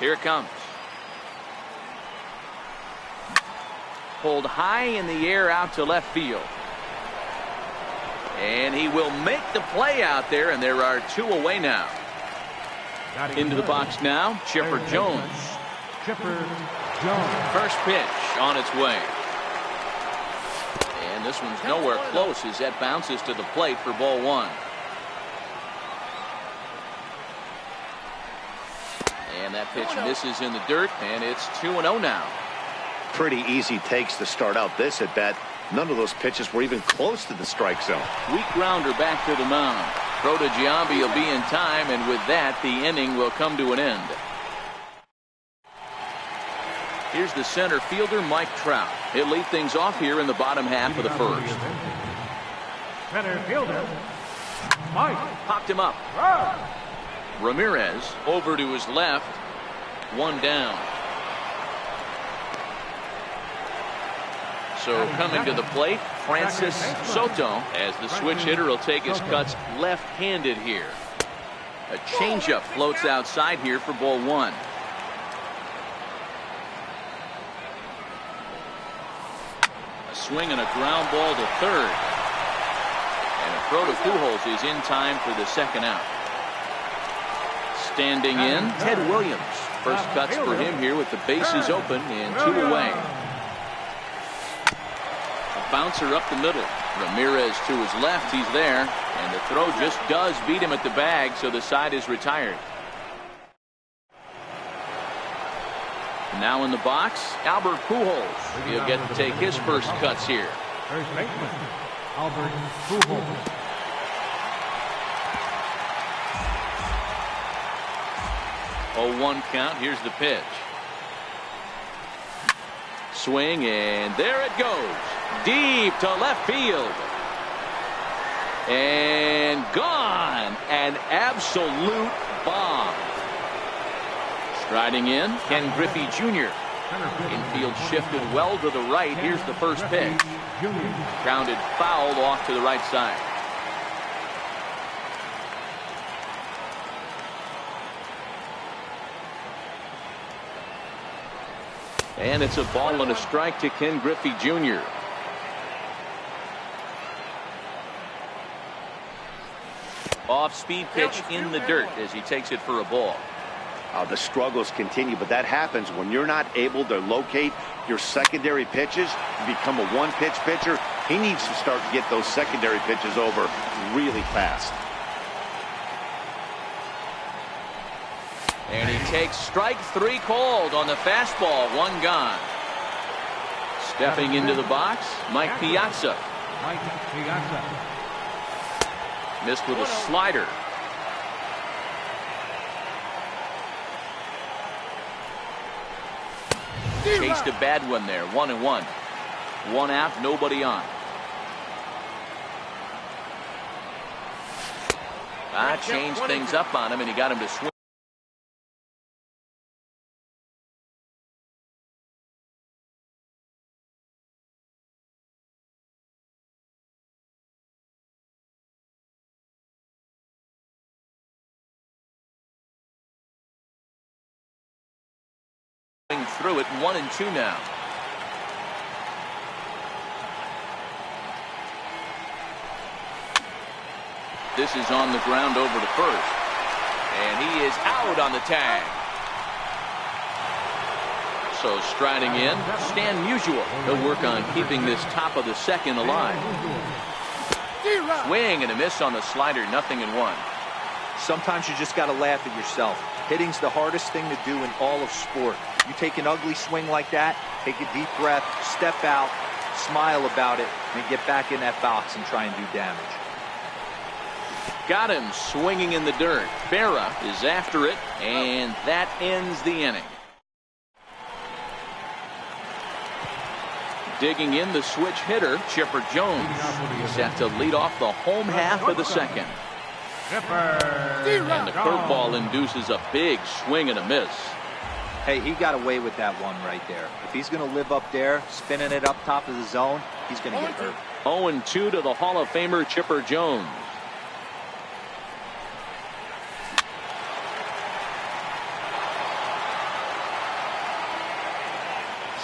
Here it comes. Pulled high in the air out to left field. And he will make the play out there, and there are 2 away now. Into the box now, Chipper Jones. First pitch on its way. And this one's nowhere close as that bounces to the plate for ball 1. And that pitch misses in the dirt, and it's 2-0 now. Pretty easy takes to start out this at bat. None of those pitches were even close to the strike zone. Weak grounder back to the mound. Throw to Giambi will be in time, and with that, the inning will come to an end. Here's the center fielder, Mike Trout. He'll lead things off here in the bottom half of the first. Center fielder, Mike. Popped him up. Ramirez over to his left. 1 down. So coming to the plate, Francis Soto, as the switch hitter will take his cuts left-handed here. A changeup floats outside here for ball 1. A swing and a ground ball to third. And a throw to Pujols is in time for the second out. Standing in, Ted Williams. First cuts for him here with the bases open and 2 away. Bouncer up the middle. Ramirez to his left. He's there. And the throw just does beat him at the bag, so the side is retired. Now in the box, Albert Pujols. He'll get to take his first cuts here. First baseman, Albert Pujols. 0-1 count. Here's the pitch. Swing, and there it goes. Deep to left field. And gone. An absolute bomb. Striding in, Ken Griffey Jr. Infield shifted well to the right. Here's the first pitch. Grounded foul off to the right side. And it's a ball and a strike to Ken Griffey Jr. Off-speed pitch in the dirt as he takes it for a ball. The struggles continue, but that happens when you're not able to locate your secondary pitches. You become a one-pitch pitcher. He needs to start to get those secondary pitches over really fast. And he takes strike 3 called on the fastball. 1 gone. Stepping into the box, Mike Piazza. Missed with a slider. Chased a bad one there. 1-1. 1 out, nobody on. Changed things up on him, and he got him to swing. Through it. 1-2 now. This is on the ground over to first, and he is out on the tag. So striding in, Stan Musial. He'll work on keeping this top of the second alive. Swing and a miss on the slider. 0-1. Sometimes you just got to laugh at yourself. Hitting's the hardest thing to do in all of sport. You take an ugly swing like that, take a deep breath, step out, smile about it, and get back in that box and try and do damage. Got him swinging in the dirt. Berra is after it, and that ends the inning. Digging in the switch hitter, Chipper Jones. Set to lead off the home half of the second. And the curveball induces a big swing and a miss. Hey, he got away with that one right there. If he's going to live up there, spinning it up top of the zone, he's going to get hurt. 0-2 to the Hall of Famer Chipper Jones.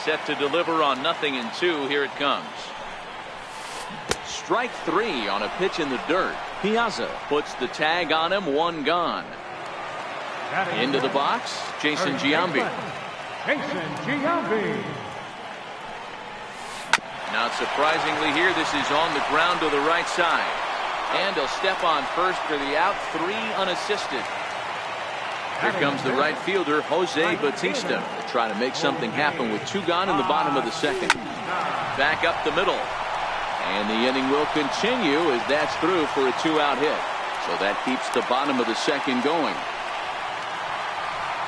set to deliver on 0-2. Here it comes. Strike 3 on a pitch in the dirt. Piazza puts the tag on him. 1 gone. Into the box, Jason Giambi. Jason Giambi. Not surprisingly here, this is on the ground to the right side. And he'll step on first for the out. 3 unassisted. Here comes the right fielder, Jose Bautista, to try to make something happen with 2 gone in the bottom of the second. Back up the middle. And the inning will continue as that's through for a 2-out hit. So that keeps the bottom of the second going.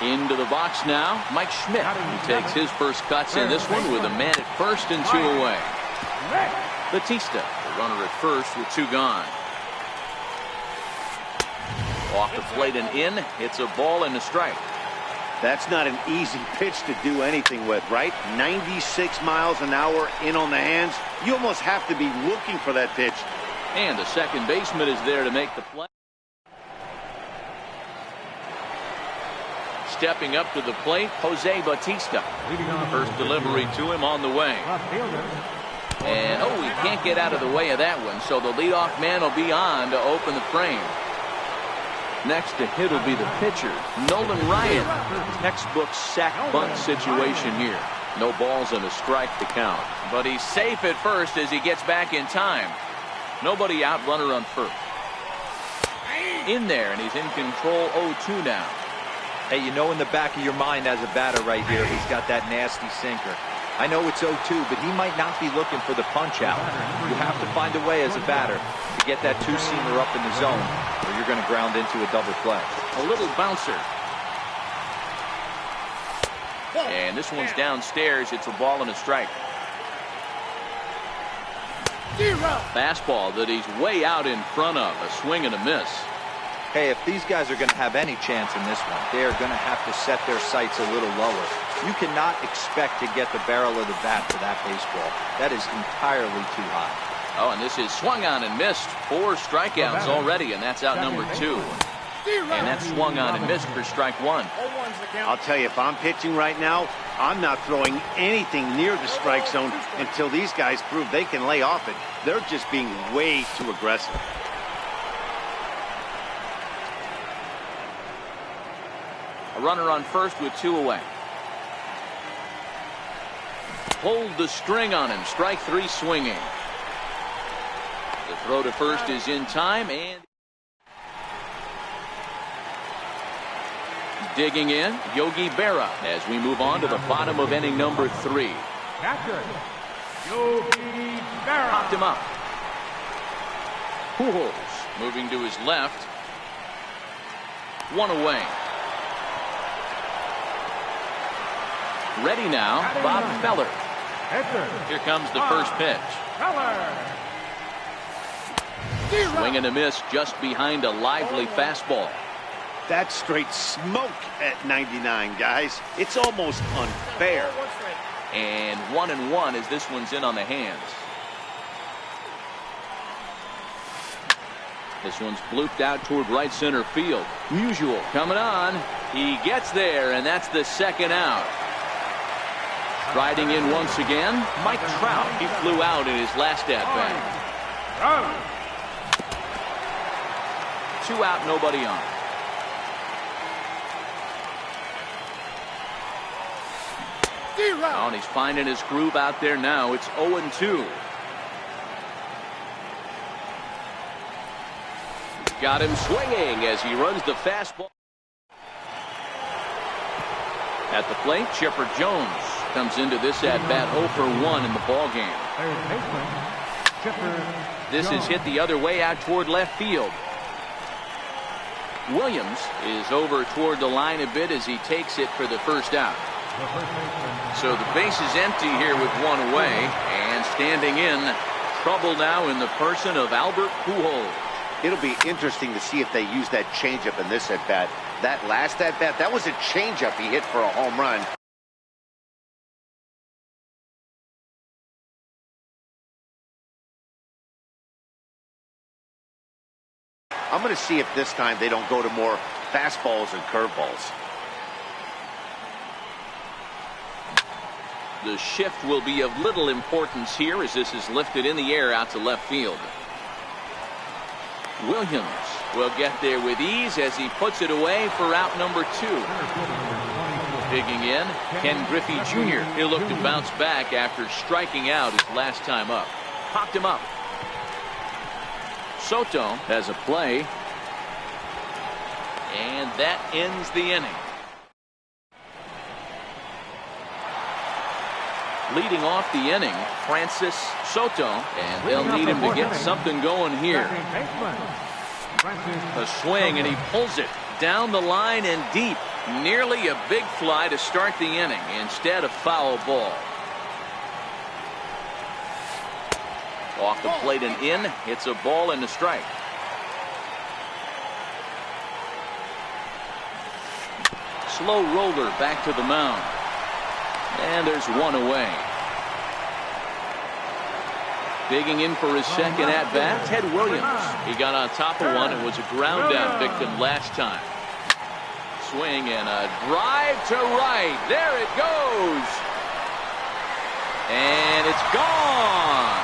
Into the box now, Mike Schmidt, who takes his first cuts in this one with a man at first and 2 away. Batista, the runner at first with 2 gone. Off the plate and in, it's a ball and a strike. That's not an easy pitch to do anything with, right? 96 miles an hour in on the hands. You almost have to be looking for that pitch. And the second baseman is there to make the play. Stepping up to the plate, Jose Bautista. First delivery to him on the way. And, he can't get out of the way of that one, so the leadoff man will be on to open the frame. Next to hit will be the pitcher, Nolan Ryan. Textbook sack bunt situation here. No balls and a strike to count. But he's safe at first as he gets back in time. Nobody out, runner on first. In there, and he's in control 0-2 now. Hey, you know in the back of your mind as a batter right here, he's got that nasty sinker. I know it's 0-2, but he might not be looking for the punch out. You have to find a way as a batter to get that 2-seamer up in the zone, or you're going to ground into a double play. A little bouncer. And this one's downstairs. It's a ball and a strike. Fastball that he's way out in front of. A swing and a miss. Hey, if these guys are going to have any chance in this one, they are going to have to set their sights a little lower. You cannot expect to get the barrel of the bat to that baseball. That is entirely too high. Oh, and this is swung on and missed. 4 strikeouts already, and that's out number 2. And that's swung on and missed for strike 1. I'll tell you, if I'm pitching right now, I'm not throwing anything near the strike zone until these guys prove they can lay off it. They're just being way too aggressive. A runner on first with 2 away. Pulled the string on him. Strike 3 swinging. The throw to first is in time, and digging in, Yogi Berra as we move on to the bottom of inning number 3. Catcher, Yogi Berra. Popped him up. Pujols moving to his left. 1 away. Ready now, Bob Feller. Here comes the first pitch. Swing and a miss just behind a lively fastball. That's straight smoke at 99, guys. It's almost unfair. And 1-1 as this one's in on the hands. This one's blooped out toward right center field. Musial coming on. He gets there, and that's the second out. Riding in once again, Mike Trout. He flew out in his last at-bat. 2 out, nobody on. Oh, and he's finding his groove out there now. It's 0-2. Got him swinging as he runs the fastball. At the plate, Chipper Jones comes into this at-bat 0 for 1 in the ballgame. This is hit the other way out toward left field. Williams is over toward the line a bit as he takes it for the first out. So the base is empty here with 1 away, and standing in, trouble now in the person of Albert Pujols. It'll be interesting to see if they use that changeup in this at-bat. That last at-bat, that was a changeup he hit for a home run. I'm going to see if this time they don't go to more fastballs and curveballs. The shift will be of little importance here as this is lifted in the air out to left field. Williams will get there with ease as he puts it away for out number 2. Digging in, Ken Griffey Jr. He'll look to bounce back after striking out his last time up. Popped him up. Soto has a play. And that ends the inning. Leading off the inning, Francis Soto, and they'll need him to get something going here. A swing, and he pulls it down the line and deep. Nearly a big fly to start the inning. Instead, a foul ball. Off the plate and in. It's a ball and a strike. Slow roller back to the mound. And there's one away. Digging in for his second at-bat, Ted Williams. He got on top of one and was a ground-out victim last time. Swing and a drive to right. There it goes. And it's gone.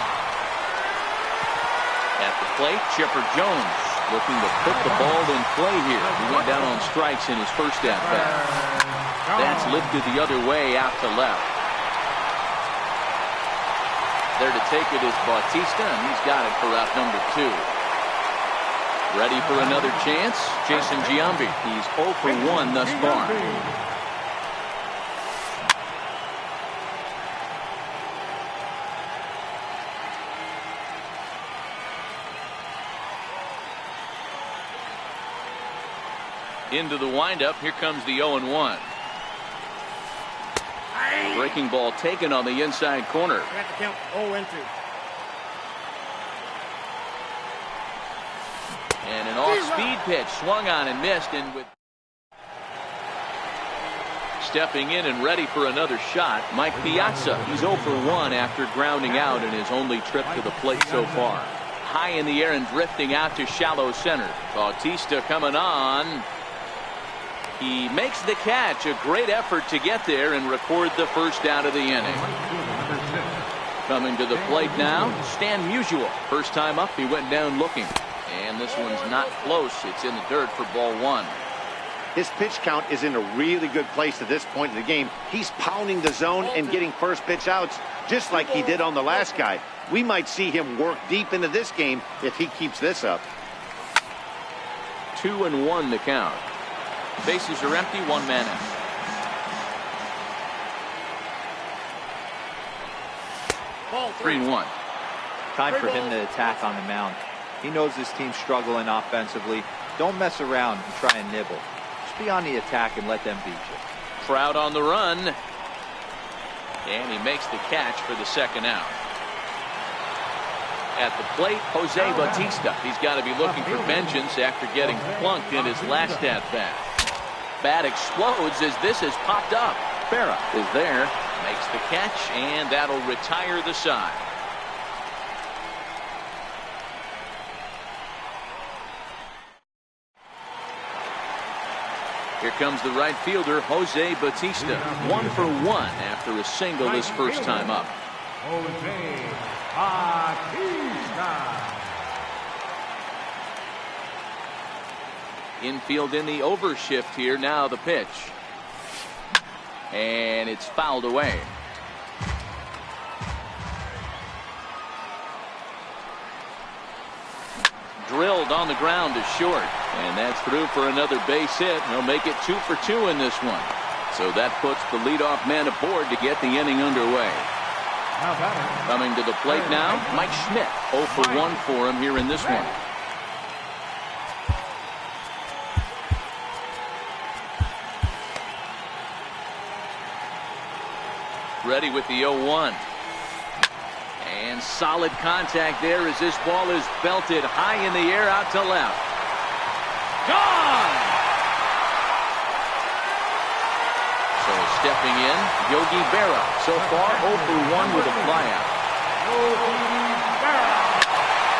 At the plate, Chipper Jones looking to put the ball in play here. He went down on strikes in his first at-bat. That's lifted the other way out to left. There to take it is Bautista, and he's got it for out number 2. Ready for another chance? Jason Giambi. He's 0 for 1 thus far. Into the windup. Here comes the 0-1. Breaking ball taken on the inside corner. Count 0-2. And an off-speed pitch swung on and missed. And with stepping in and ready for another shot, Mike Piazza. He's 0 for 1 after grounding out in his only trip to the plate so far. High in the air and drifting out to shallow center. Bautista coming on. He makes the catch. A great effort to get there and record the first out of the inning. Coming to the plate now, Stan Musial. First time up, he went down looking. And this one's not close. It's in the dirt for ball 1. His pitch count is in a really good place at this point in the game. He's pounding the zone and getting first pitch outs just like he did on the last guy. We might see him work deep into this game if he keeps this up. 2-1 the count. Bases are empty, 1 man out. Ball 3-1. Time for him to attack on the mound. He knows his team's struggling offensively. Don't mess around and try and nibble. Just be on the attack and let them beat you. Trout on the run. And he makes the catch for the second out. At the plate, Jose Bautista. He's got to be looking for vengeance after getting plunked in his last at-bat. Bat explodes as this has popped up. Berra is there, makes the catch, and that'll retire the side. Here comes the right fielder, Jose Bautista. 1 for 1 after a single his first time up. Jose Bautista. Infield in the overshift here. Now the pitch. And it's fouled away. Drilled on the ground to short. And that's through for another base hit. He'll make it 2 for 2 in this one. So that puts the leadoff man aboard to get the inning underway. Coming to the plate now, Mike Schmidt. 0 for 1 for him here in this one. Ready with the 0-1. And solid contact there as this ball is belted high in the air out to left. Gone! So stepping in, Yogi Berra. So far 0 for 1 with a flyout.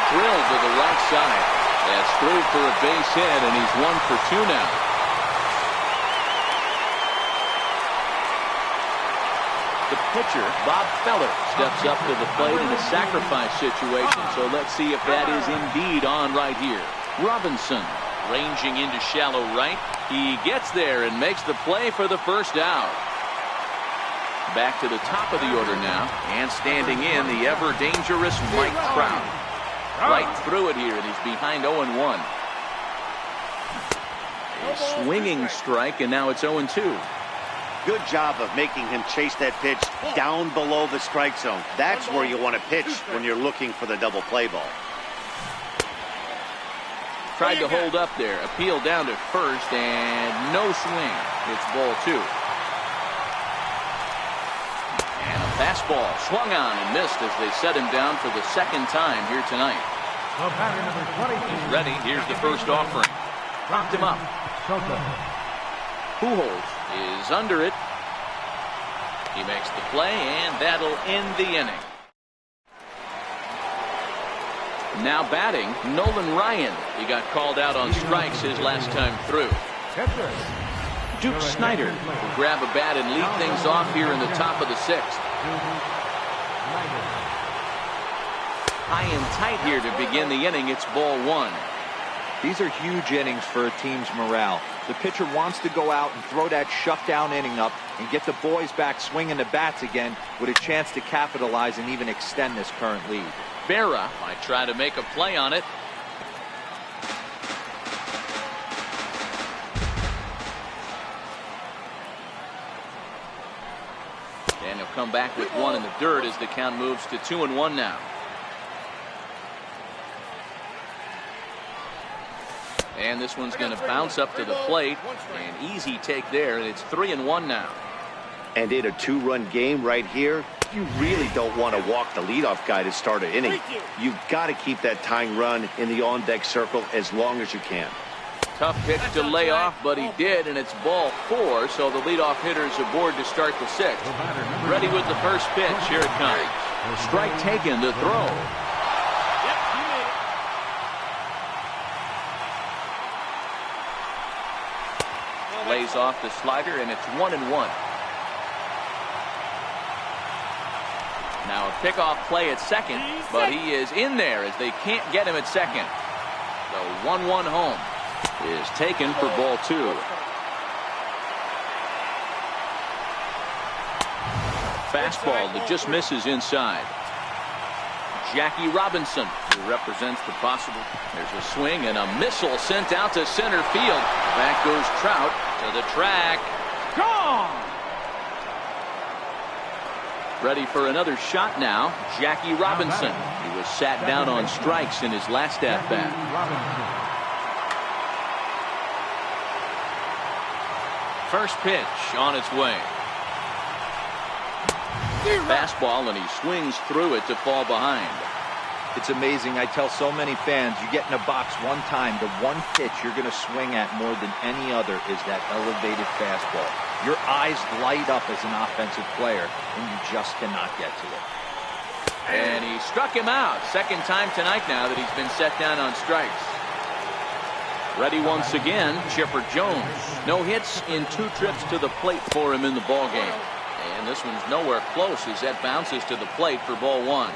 Drilled to the right side. That's through for a base hit, and he's 1 for 2 now. The pitcher, Bob Feller, steps up to the plate in a sacrifice situation. So let's see if that is indeed on right here. Robinson ranging into shallow right. He gets there and makes the play for the first out. Back to the top of the order now. And standing in, the ever-dangerous Mike Trout. Right through it here, and he's behind 0-1. A swinging strike, and now it's 0-2. Good job of making him chase that pitch down below the strike zone. That's where you want to pitch when you're looking for the double play ball. Tried to hold up there. Appeal down to first, and no swing. It's ball 2. And a fastball swung on and missed as they set him down for the second time here tonight. He's ready. Here's the first offering. Rocked him up. Pujols is under it. He makes the play, and that'll end the inning. Now batting, Nolan Ryan. He got called out on strikes his last time through. Duke Snyder will grab a bat and lead things off here in the top of the 6th. High and tight here to begin the inning. It's ball 1. These are huge innings for a team's morale. The pitcher wants to go out and throw that shutdown inning up and get the boys back swinging the bats again with a chance to capitalize and even extend this current lead. Berra might try to make a play on it. And he'll come back with one in the dirt as the count moves to 2-1 now. And this one's going to bounce up to the plate. An easy take there, and it's 3-1 now. And in a 2-run game right here, you really don't want to walk the leadoff guy to start an inning. You've got to keep that tying run in the on-deck circle as long as you can. Tough pitch to lay off, but he did, and it's ball 4, so the leadoff hitter's aboard to start the 6th. Ready with the first pitch. Here it comes. Strike taken to throw. Lays off the slider, and it's 1-1. Now a pickoff play at second, but he is in there as they can't get him at second. The 1-1 home is taken for ball 2. Fastball that just misses inside. Jackie Robinson, who represents the possible. There's a swing and a missile sent out to center field. Back goes Trout to the track. Gone! Ready for another shot now, Jackie Robinson. He was sat down on strikes in his last at-bat. First pitch on its way. Fastball, and he swings through it to fall behind. It's amazing. I tell so many fans, you get in a box one time, the one pitch you're going to swing at more than any other is that elevated fastball. Your eyes light up as an offensive player, and you just cannot get to it. And he struck him out. Second time tonight now that he's been set down on strikes. Ready once again, Chipper Jones. No hits in 2 trips to the plate for him in the ballgame. And this one's nowhere close as that bounces to the plate for ball 1.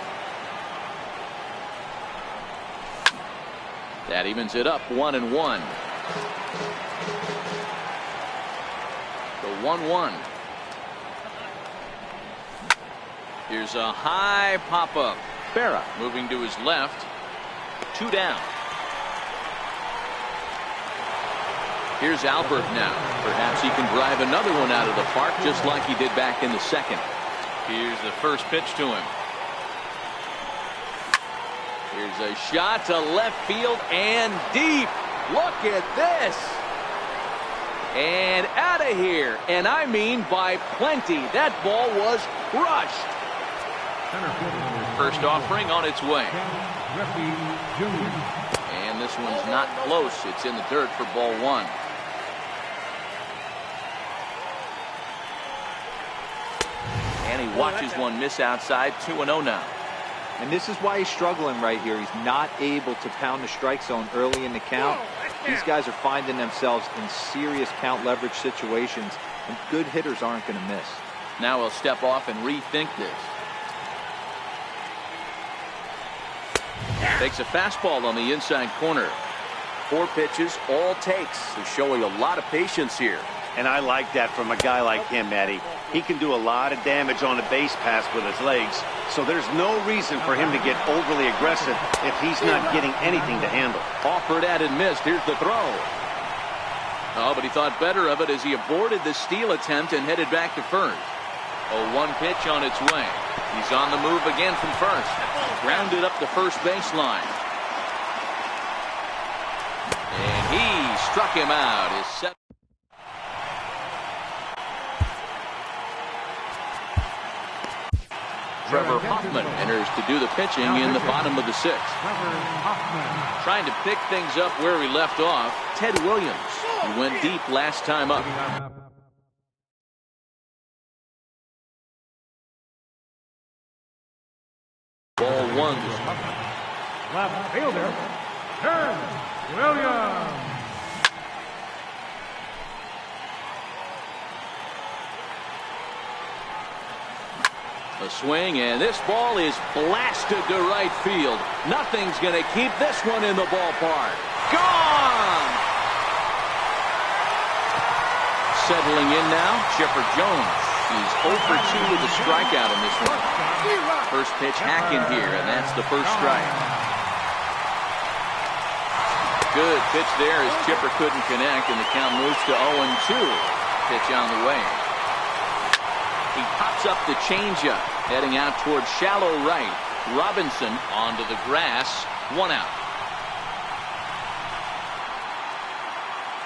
That evens it up, 1-1. The 1-1. Here's a high pop-up. Berra moving to his left. 2 down. Here's Albert now. Perhaps he can drive another one out of the park just like he did back in the second. Here's the first pitch to him. Here's a shot to left field and deep. Look at this. And out of here. And I mean by plenty. That ball was crushed. First offering on its way. And this one's not close. It's in the dirt for ball 1. And he watches one miss outside. 2-0 now. And this is why he's struggling right here. He's not able to pound the strike zone early in the count. These guys are finding themselves in serious count leverage situations, and good hitters aren't going to miss. Now he'll step off and rethink this. Takes a fastball on the inside corner. 4 pitches, all takes. He's showing a lot of patience here. And I like that from a guy like him, Matty. He can do a lot of damage on a base pass with his legs, so there's no reason for him to get overly aggressive if he's not getting anything to handle. Offered at and missed. Here's the throw. Oh, but he thought better of it as he aborted the steal attempt and headed back to first. Oh, 1 pitch on its way. He's on the move again from first. Grounded up the first baseline. And he struck him out. His 7th. Trevor Hoffman enters to do the pitching in the bottom of the 6th. Trying to pick things up where he left off, Ted Williams, who went deep last time up. Ball 1. Left fielder, Ted Williams. A swing, and this ball is blasted to right field. Nothing's going to keep this one in the ballpark. Gone! Settling in now, Chipper Jones. He's 0 for 2 with a strikeout in this one. First pitch hacking here, and that's the first strike. Good pitch there as Chipper couldn't connect, and the count moves to 0-2. Pitch on the way. He pops up the changeup, heading out towards shallow right. Robinson onto the grass, 1 out.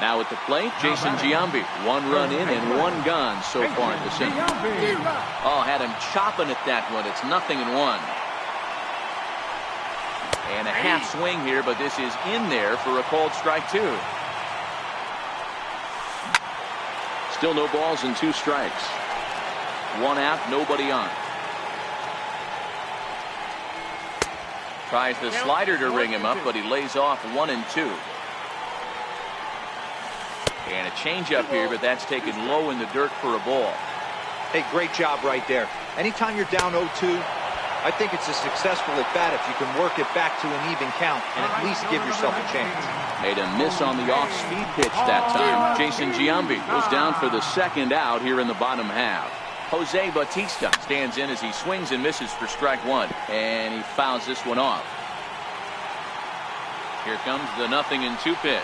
Now at the plate, Jason Giambi. 1 run in and 1 gone so far in this inning. Oh, had him chopping at that one. It's 0-1. And a half swing here, but this is in there for a called strike 2. Still no balls and 2 strikes. 1 out, nobody on. Tries the slider to ring him up, but he lays off 1 and 2. And a changeup here, but that's taken low in the dirt for a ball. Hey, great job right there. Anytime you're down 0-2, I think it's a successful at bat if you can work it back to an even count and at least give yourself a chance. Made a miss on the off-speed pitch that time. Jason Giambi goes down for the 2nd out here in the bottom half. Jose Bautista stands in as he swings and misses for strike 1, and he fouls this one off. Here comes the 0-2 pitch,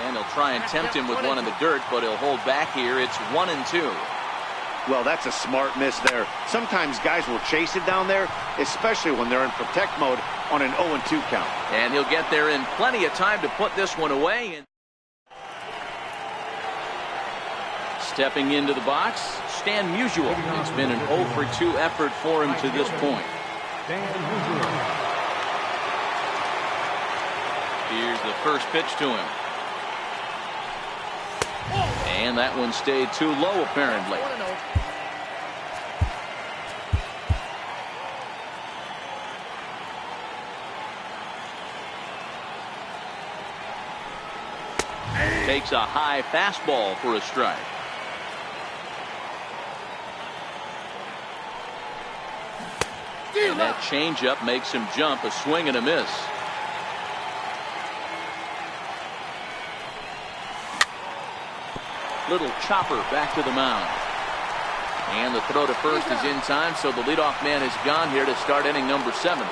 and he'll try and tempt him with 1 in the dirt, but he'll hold back here. It's 1-2. Well, that's a smart miss there. Sometimes guys will chase it down there, especially when they're in protect mode on an 0-2 count. And he'll get there in plenty of time to put this one away. And stepping into the box, Stan Musial. It's been an 0 for 2 effort for him to this point. Here's the first pitch to him. And that one stayed too low, apparently. Takes a high fastball for a strike. And that changeup makes him jump. A swing and a miss. Little chopper back to the mound. And the throw to first is in time, so the leadoff man is gone here to start inning number 7.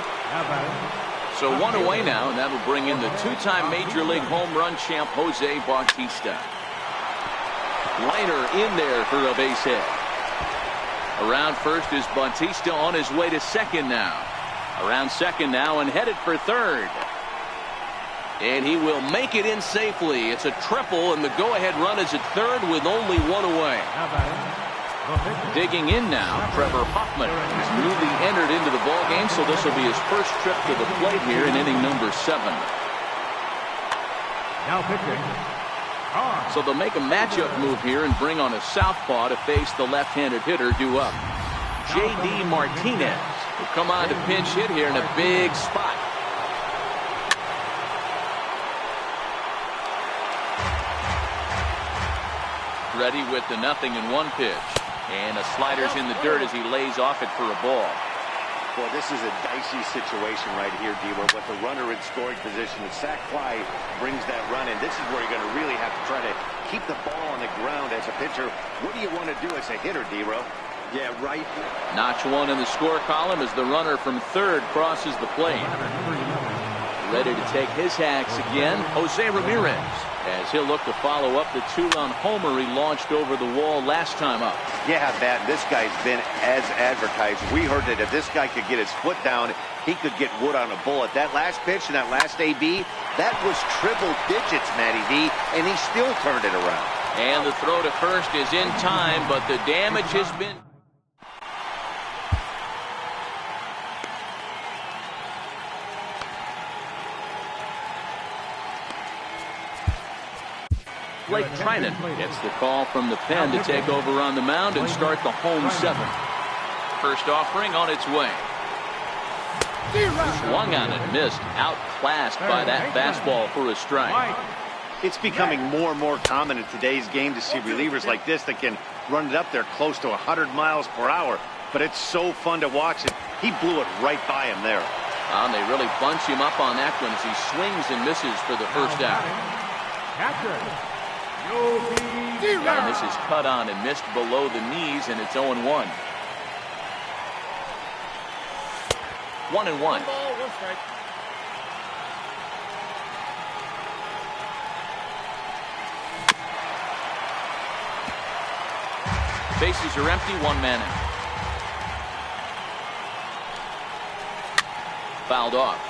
So 1 away now, and that'll bring in the 2-time Major League home run champ Jose Bautista. Liner in there for a base hit. Around first is Bautista on his way to 2nd now. Around 2nd now and headed for 3rd. And he will make it in safely. It's a triple, and the go-ahead run is at 3rd with only 1 away. Digging in now, Trevor Hoffman. He's newly entered into the ballgame, so this will be his first trip to the plate here in inning number 7. Now pitching. So they'll make a matchup move here and bring on a southpaw to face the left-handed hitter due up. J.D. Martinez will come on to pinch hit here in a big spot. Ready with the 0-1 pitch. And a slider's in the dirt as he lays off it for a ball. Well, this is a dicey situation right here, D-Row. With the runner in scoring position, the sack fly brings that run in. This is where you're going to really have to try to keep the ball on the ground as a pitcher. What do you want to do as a hitter, D-Row? Yeah, right. Notch one in the score column as the runner from third crosses the plate. Ready to take his hacks again, Jose Ramirez, as he'll look to follow up the two-run homer he launched over the wall last time up. Yeah, Matt, this guy's been as advertised. We heard that if this guy could get his foot down, he could get wood on a bullet. That last pitch and that last AB, that was triple digits, Matty D, and he still turned it around. And the throw to first is in time, but the damage has been... Blake Trinan gets the call from the pen to take over on the mound and start the home seventh. First offering on its way. Swung on and missed. Outclassed by that fastball for a strike. It's becoming more and more common in today's game to see relievers like this that can run it up there close to 100 miles per hour. But it's so fun to watch it. He blew it right by him there. And they really bunch him up on that one as he swings and misses for the first out. And this is cut on and missed below the knees, and it's 0-1. 1-1. One ball, one strike. Bases are empty, one man out. Fouled off.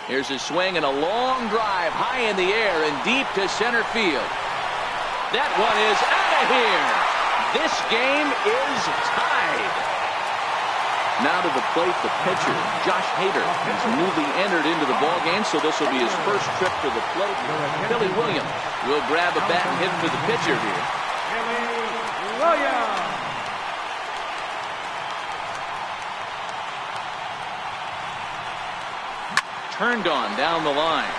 Here's a swing and a long drive high in the air and deep to center field. That one is out of here. This game is tied. Now to the plate, the pitcher, Josh Hader. He's newly entered into the ball game, so this will be his first trip to the plate. Billy Williams will grab a bat and hit for the pitcher here. Billy Williams. Turned on down the line.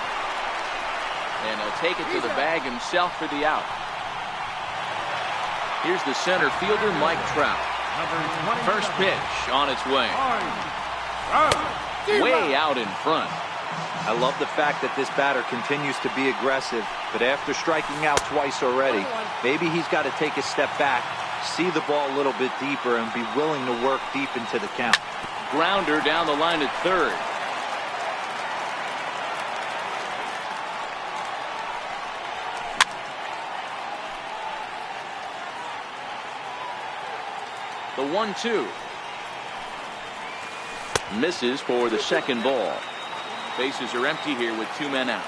And he'll take it to the bag himself for the out. Here's the center fielder, Mike Trout. First pitch on its way. Way out in front. I love the fact that this batter continues to be aggressive, but after striking out twice already, maybe he's got to take a step back, see the ball a little bit deeper, and be willing to work deep into the count. Grounder down the line at third. The 1-2. Misses for the second ball. Bases are empty here with two men out.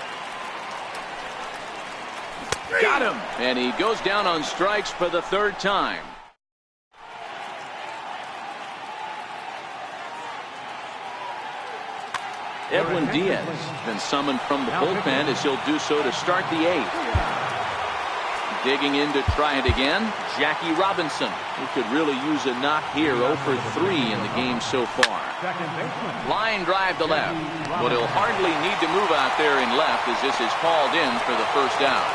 Got him! And he goes down on strikes for the third time. Edwin Diaz has been summoned from the bullpen as he'll do so to start the eighth. Digging in to try it again, Jackie Robinson, who could really use a knock here. 0 for 3 in the game so far. Line drive to left, but he'll hardly need to move out there in left as this is called in for the first out.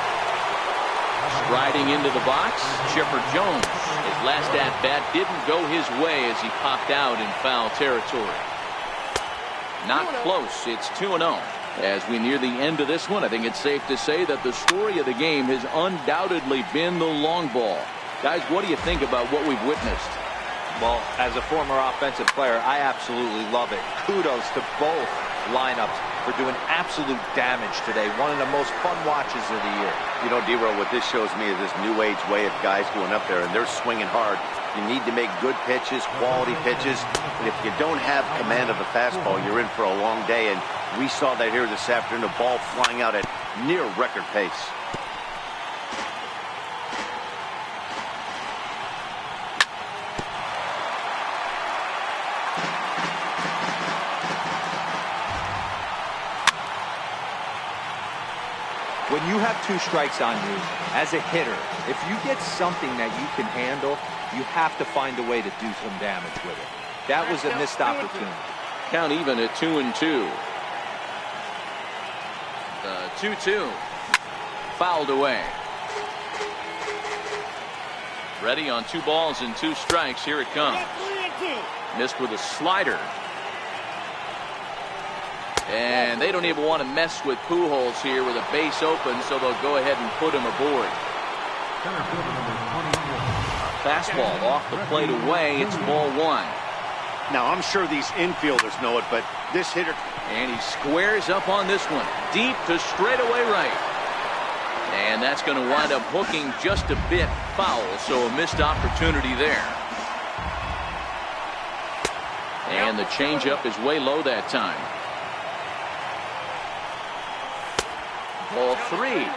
Striding into the box, Chipper Jones. His last at-bat didn't go his way as he popped out in foul territory. Not close. It's 2-0. As we near the end of this one, I think it's safe to say that the story of the game has undoubtedly been the long ball. Guys, what do you think about what we've witnessed? Well, as a former offensive player, I absolutely love it. Kudos to both lineups for doing absolute damage today. One of the most fun watches of the year. You know, D-Row, what this shows me is this new age way of guys going up there, and they're swinging hard. You need to make good pitches, quality pitches. And if you don't have command of the fastball, you're in for a long day. And we saw that here this afternoon, the ball flying out at near record pace. When you have two strikes on you, as a hitter, if you get something that you can handle, you have to find a way to do some damage with it. That was a missed opportunity. Count even at 2-2. 2-2. Fouled away. Ready on 2 balls and 2 strikes. Here it comes. Missed with a slider. And they don't even want to mess with Pujols here with a base open, so they'll go ahead and put him aboard. Fastball off the plate away. It's ball 1. Now, I'm sure these infielders know it, but this hitter... And he squares up on this one. Deep to straightaway right. And that's going to wind up hooking just a bit foul, so a missed opportunity there. And the changeup is way low that time. Ball 3.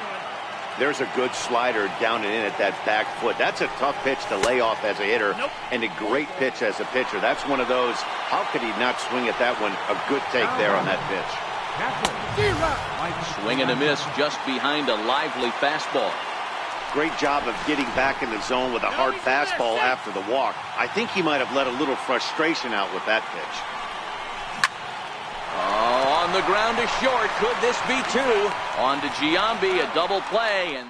There's a good slider down and in at that back foot. That's a tough pitch to lay off as a hitter, and a great pitch as a pitcher. That's one of those, how could he not swing at that one? A good take there on that pitch. Swing and a miss just behind a lively fastball. Great job of getting back in the zone with a hard fastball after the walk. I think he might have let a little frustration out with that pitch. Oh, on the ground to short. Could this be 2? On to Giambi, a double play. And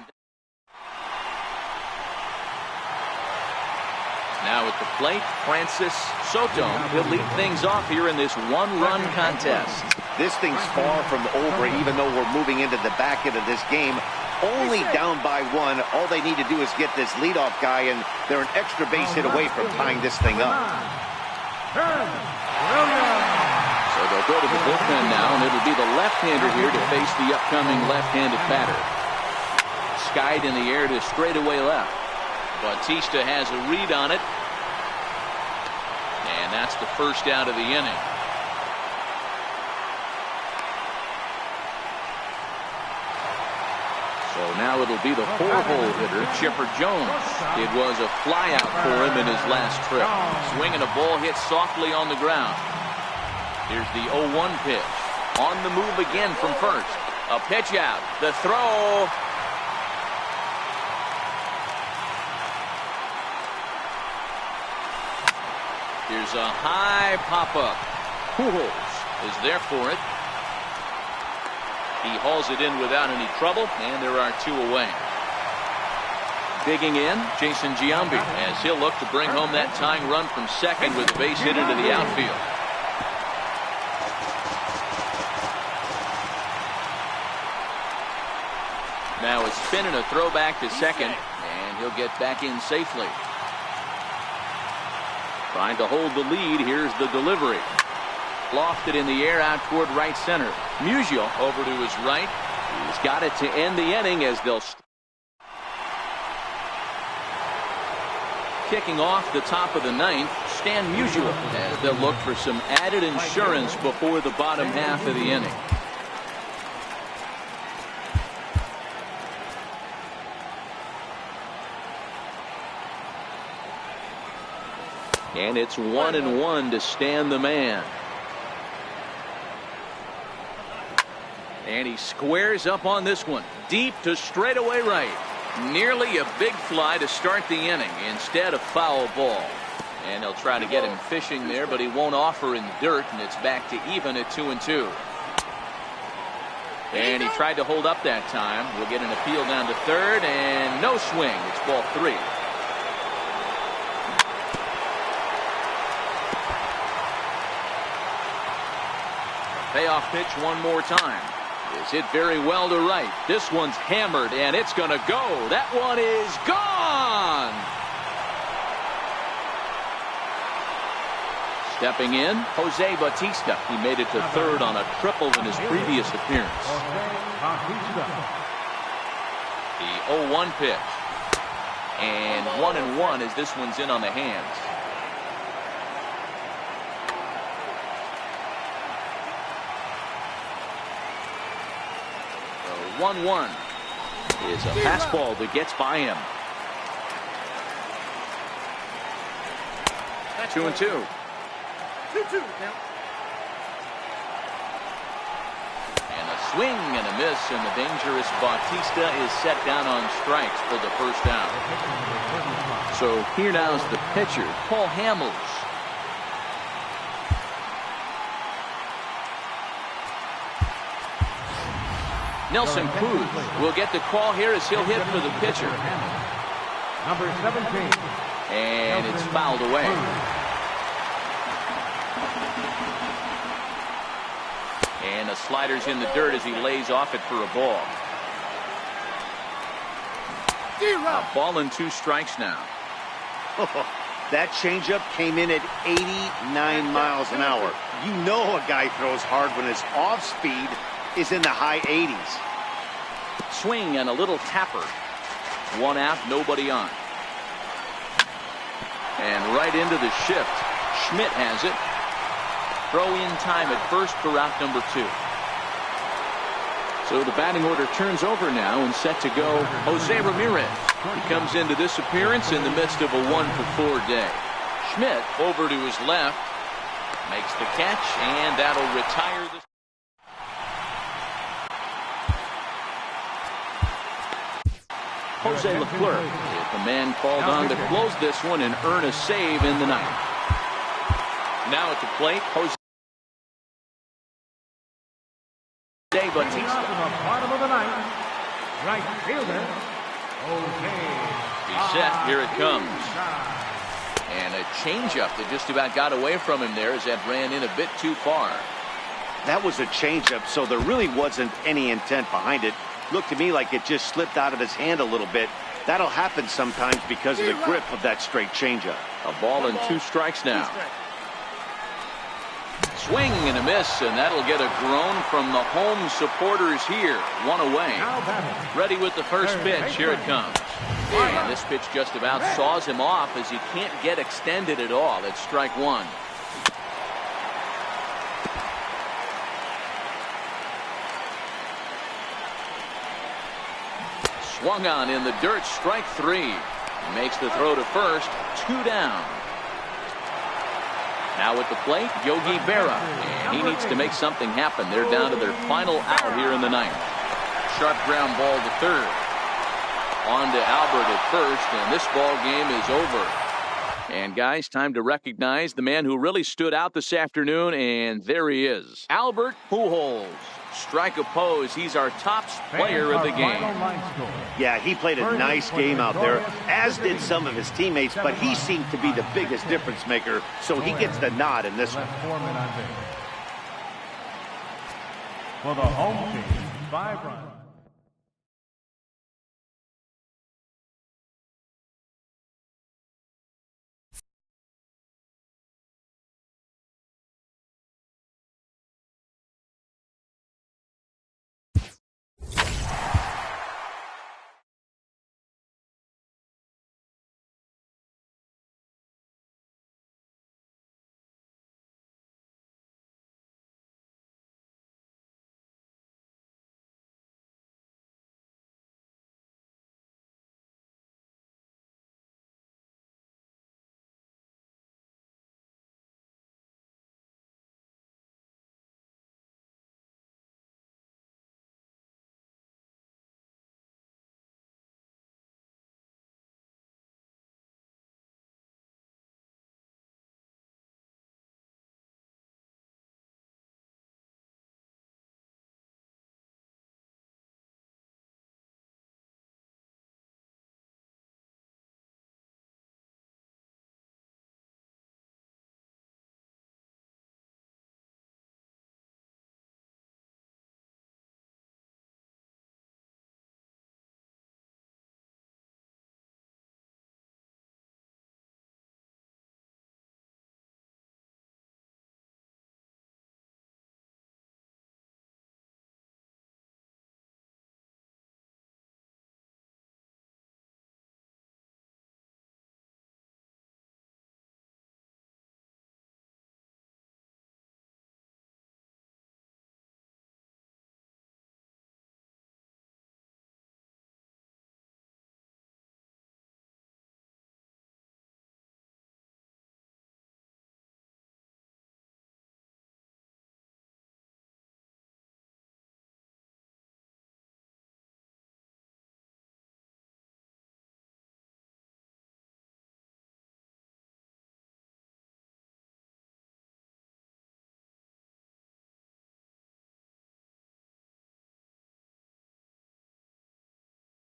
now at the plate, Francis Soto. He'll lead things off here in this 1-run contest. This thing's far from over, even though we're moving into the back end of this game. Only down by 1. All they need to do is get this leadoff guy, and they're an extra base hit away from tying this thing up. So they'll go to the bullpen now, and it'll be the left-hander here to face the upcoming left-handed batter. Skied in the air to straightaway left. Bautista has a read on it. And that's the first out of the inning. So now it'll be the 4-hole hitter, Chipper Jones. It was a flyout for him in his last trip. Swing and a ball hit softly on the ground. Here's the 0-1 pitch. On the move again from first. A pitch out. The throw. Here's a high pop-up. Pujols is there for it. He hauls it in without any trouble, and there are 2 away. Digging in, Jason Giambi, as he'll look to bring home that tying run from second with a base hit into the outfield. Now it's spin and a throw back to second, and he'll get back in safely. Trying to hold the lead. Here's the delivery. Lofted in the air out toward right center. Musial over to his right. He's got it to end the inning as they'll... Kicking off the top of the 9th, Stan Musial, as they'll look for some added insurance before the bottom half of the inning. And it's 1-1 to Stan the man. And he squares up on this one. Deep to straightaway right. Nearly a big fly to start the inning instead of foul ball. And they'll try to get him fishing there, but he won't offer in dirt, and it's back to even at 2-2. And he tried to hold up that time. We'll get an appeal down to third, and no swing. It's ball 3. Payoff pitch one more time. Is hit very well to right. This one's hammered, and it's going to go. That one is gone. Stepping in, Jose Bautista. He made it to third on a triple in his previous appearance. The 0-1 pitch. And 1-1 as this one's in on the hands. 1-1 is a fastball that gets by him. 2-2. 2-2 now. And a swing and a miss, and the dangerous Bautista is set down on strikes for the first out. So here now is the pitcher, Paul Hamels. Nelson Cruz will get the call here as he'll hit for the pitcher. Number 17. And it's fouled away. And the slider's in the dirt as he lays off it for a ball. A ball and 2 strikes now. That changeup came in at 89 miles an hour. You know a guy throws hard when his off speed is in the high 80s. Swing and a little tapper. 1 out, nobody on. And right into the shift. Schmidt has it. Throw in time at first for out number 2. So the batting order turns over now and set to go Jose Ramirez. He comes into this appearance in the midst of a 1-for-4 day. Schmidt over to his left. Makes the catch, and that'll retire the... Jose Leclerc is the man called on to close this one and earn a save in the ninth. Now at the plate, Jose Bautista. From the bottom of the ninth, right fielder, Jose. He's set. Here it comes. And a changeup that just about got away from him there as that ran in a bit too far. That was a changeup, so there really wasn't any intent behind it. Looked to me like it just slipped out of his hand a little bit. That'll happen sometimes because of the grip of that straight changeup. A ball and 2 strikes now. Swing and a miss, and that'll get a groan from the home supporters here. 1 away. Ready with the first pitch. Here it comes. And this pitch just about saws him off as he can't get extended at all. It's strike 1. Swung on in the dirt, strike 3. He makes the throw to first, 2 down. Now at the plate, Yogi Berra, and he needs to make something happen. They're down to their final out here in the ninth. Sharp ground ball to third. On to Albert at first, and this ball game is over. And guys, time to recognize the man who really stood out this afternoon, and there he is. Albert Pujols. Strike a pose. He's our top player of the game. Yeah, he played a nice game out there, as did some of his teammates, but he seemed to be the biggest difference maker, so he gets the nod in this one. For the home team, 5 runs.